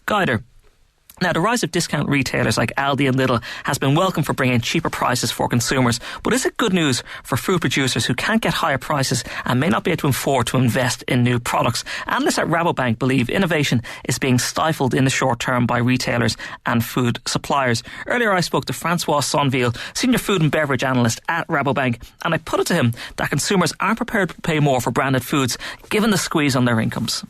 Guider. Now, the rise of discount retailers like Aldi and Lidl has been welcome for bringing cheaper prices for consumers, but is it good news for food producers who can't get higher prices and may not be able to afford to invest in new products? Analysts at Rabobank believe innovation is being stifled in the short term by retailers and food suppliers. Earlier I spoke to Francois Sonneville, Senior Food and Beverage Analyst at Rabobank, and I put it to him that consumers aren't prepared to pay more for branded foods given the squeeze on their incomes.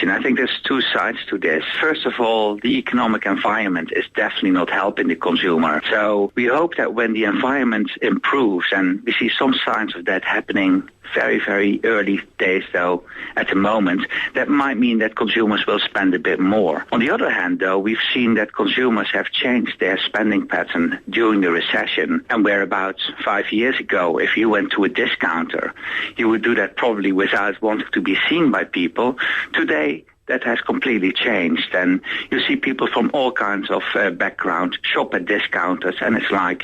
I think there's two sides to this. First of all, the economic environment is definitely not helping the consumer. So we hope that when the environment improves, and we see some signs of that happening very, very early days, though, at the moment, that might mean that consumers will spend a bit more. On the other hand, though, we've seen that consumers have changed their spending pattern during the recession, and where about 5 years ago, if you went to a discounter, you would do that probably without wanting to be seen by people. Today, that has completely changed, and you see people from all kinds of backgrounds shop at discounters, and it's like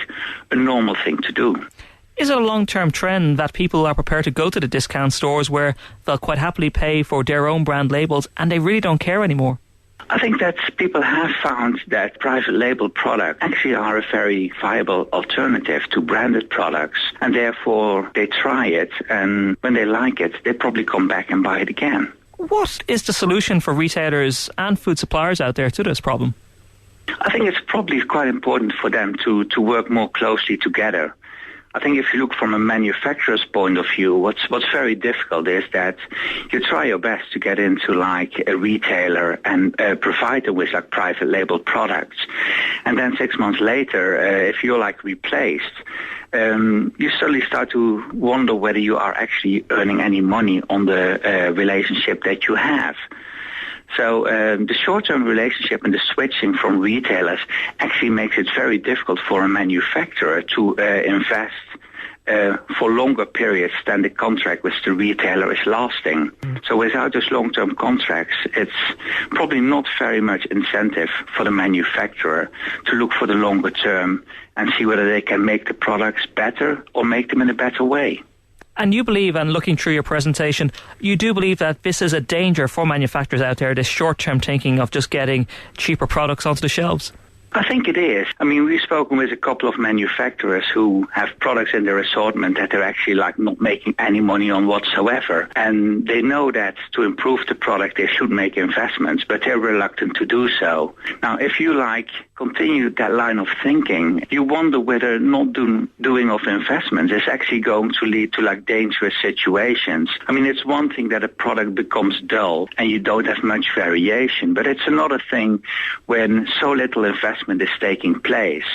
a normal thing to do. Is it a long-term trend that people are prepared to go to the discount stores where they'll quite happily pay for their own brand labels and they really don't care anymore? I think that people have found that private label products actually are a very viable alternative to branded products, and therefore they try it, and when they like it, they probably come back and buy it again. What is the solution for retailers and food suppliers out there to this problem? I think it's probably quite important for them to work more closely together. I think if you look from a manufacturer's point of view, what's very difficult is that you try your best to get into like a retailer and provide them with like private label products. And then 6 months later, if you're like replaced, you suddenly start to wonder whether you are actually earning any money on the relationship that you have. So the short-term relationship and the switching from retailers actually makes it very difficult for a manufacturer to invest for longer periods than the contract with the retailer is lasting. So without those long-term contracts, it's probably not very much incentive for the manufacturer to look for the longer term and see whether they can make the products better or make them in a better way. And you believe, and looking through your presentation, you do believe that this is a danger for manufacturers out there, this short-term thinking of just getting cheaper products onto the shelves? I think it is. I mean, we've spoken with a couple of manufacturers who have products in their assortment that they're actually like not making any money on whatsoever. And they know that to improve the product, they should make investments, but they're reluctant to do so. Now, if you like continue that line of thinking, you wonder whether not doing of investments is actually going to lead to like dangerous situations. I mean, it's one thing that a product becomes dull and you don't have much variation, but it's another thing when so little investment is taking place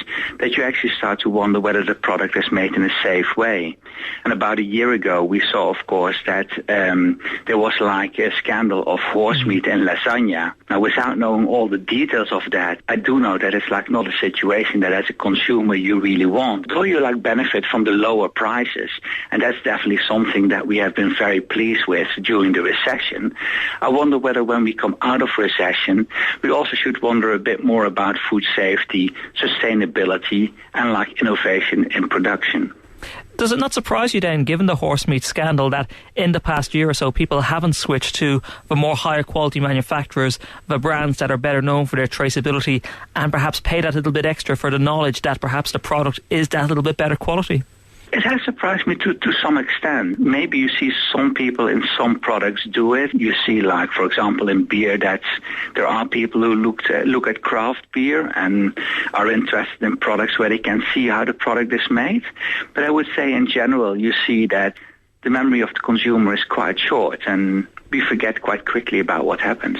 that you actually start to wonder whether the product is made in a safe way. And about a year ago, we saw, of course, that there was like a scandal of horse meat in lasagna. Now, without knowing all the details of that, I do know that it's like not a situation that as a consumer you really want. Though you like benefit from the lower prices, and that's definitely something that we have been very pleased with during the recession. I wonder whether when we come out of recession, we also should wonder a bit more about food safety, sustainability, and like innovation in production. Does it not surprise you then, given the horse meat scandal, that in the past year or so people haven't switched to the more higher quality manufacturers, the brands that are better known for their traceability, and perhaps pay that little bit extra for the knowledge that perhaps the product is that little bit better quality? It has surprised me to some extent. Maybe you see some people in some products do it. You see, like, for example, in beer, that there are people who look at craft beer and are interested in products where they can see how the product is made. But I would say in general, you see that the memory of the consumer is quite short and we forget quite quickly about what happens.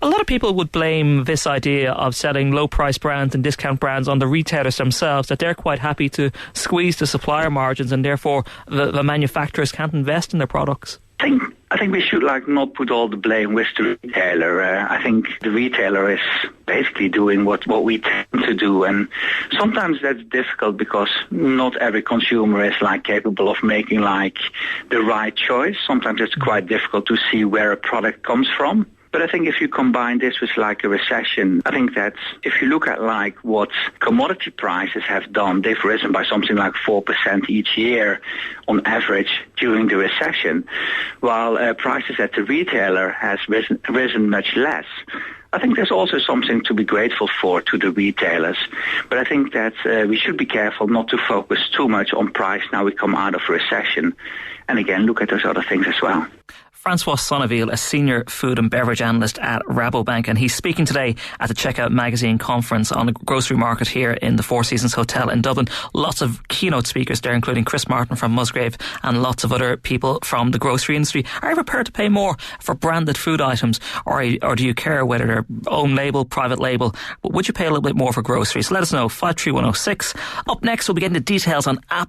A lot of people would blame this idea of selling low-price brands and discount brands on the retailers themselves, that they're quite happy to squeeze the supplier margins and therefore the manufacturers can't invest in their products. I think we should not put all the blame with the retailer. I think the retailer is basically doing what we tend to do, and sometimes that's difficult because not every consumer is capable of making the right choice. Sometimes it's quite difficult to see where a product comes from. But I think if you combine this with like a recession, I think that if you look at like what commodity prices have done, they've risen by something like 4% each year on average during the recession, while prices at the retailer has risen much less. I think there's also something to be grateful for to the retailers. But I think that we should be careful not to focus too much on price now we come out of a recession. And again, look at those other things as well. Francois Sonneville, a senior food and beverage analyst at Rabobank, and he's speaking today at the Checkout Magazine conference on the grocery market here in the Four Seasons Hotel in Dublin. Lots of keynote speakers there, including Chris Martin from Musgrave and lots of other people from the grocery industry. Are you prepared to pay more for branded food items, or do you care whether they're own label, private label? But would you pay a little bit more for groceries? Let us know, 53106. Up next, we'll be getting the details on app